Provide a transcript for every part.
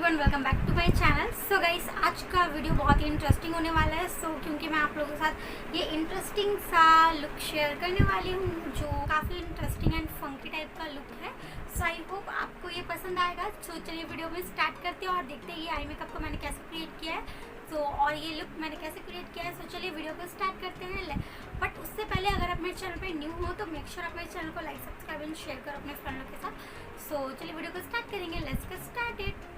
Everyone, welcome back to my channel. So guys, आज का video बहुत ही इंटरेस्टिंग होने वाला है। क्योंकि मैं आप लोगों के साथ ये इंटरेस्टिंग सा लुक शेयर करने वाली हूँ जो काफ़ी इंटरेस्टिंग एंड फंकी टाइप का लुक है। सो आई होप आपको ये पसंद आएगा। सो चलिए वीडियो में स्टार्ट करते हैं और देखते हैं ये आई मेकअप को मैंने कैसे क्रिएट किया है। और ये लुक मैंने कैसे क्रिएट किया है। चलिए वीडियो को स्टार्ट करते हैं। बट उससे पहले अगर आप मेरे चैनल पे न्यू हो तो मेक श्योर आप मेरे चैनल को लाइक, सब्सक्राइब एंड शेयर करो अपने फ्रेंडों के साथ। चलिए वीडियो को स्टार्ट करेंगे। Let's get started.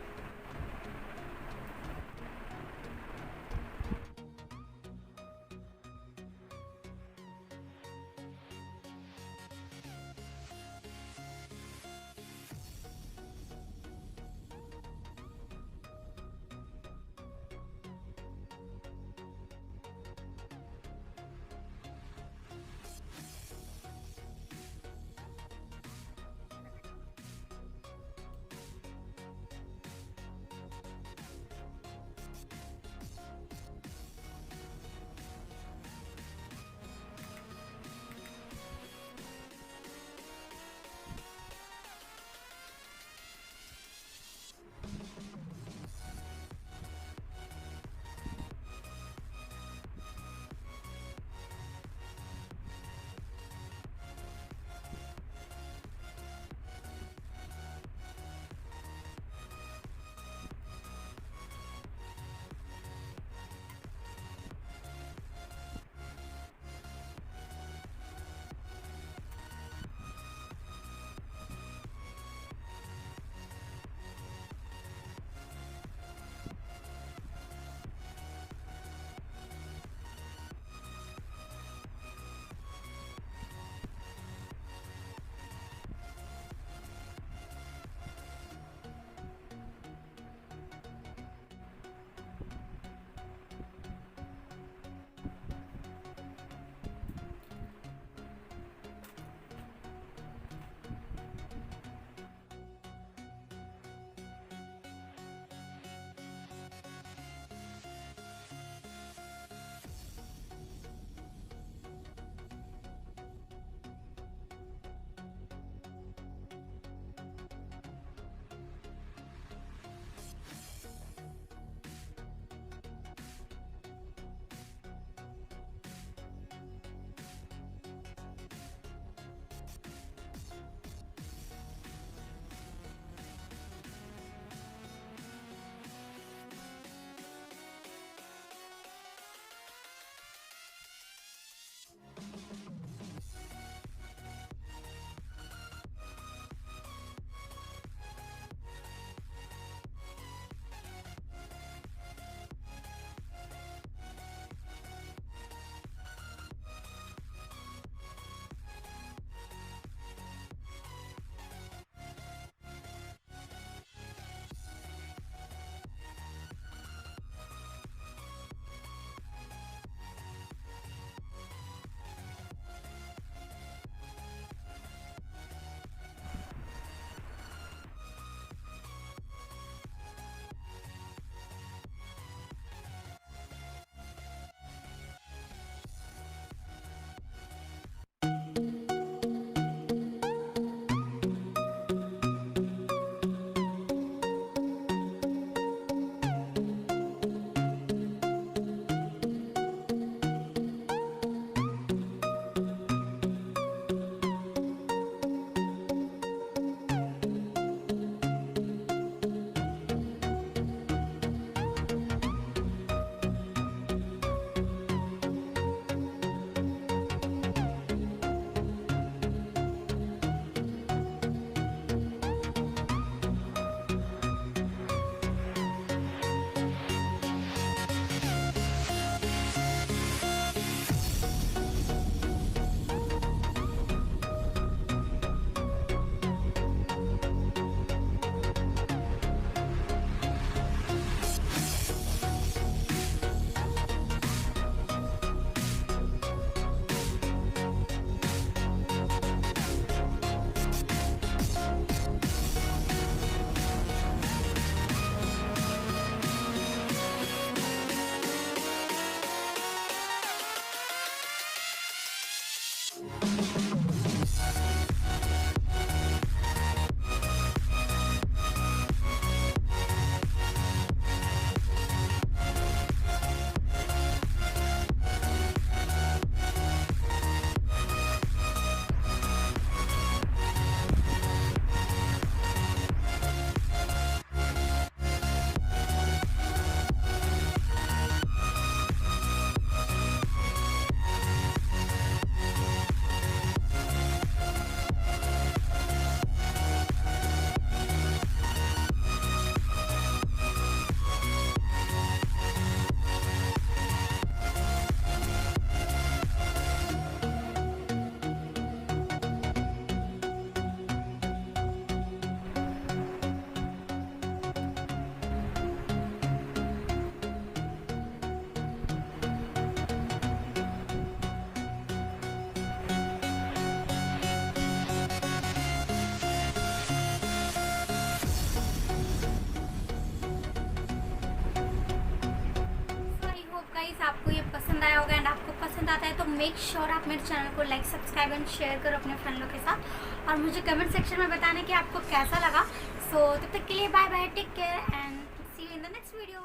आया होगा एंड आपको पसंद आता है तो मेक श्योर आप मेरे चैनल को लाइक, सब्सक्राइब एंड शेयर करो अपने फ्रेंडों के साथ और मुझे कमेंट सेक्शन में बताना कि आपको कैसा लगा। सो तब तक के लिए bye bye, take care and see you in the next video.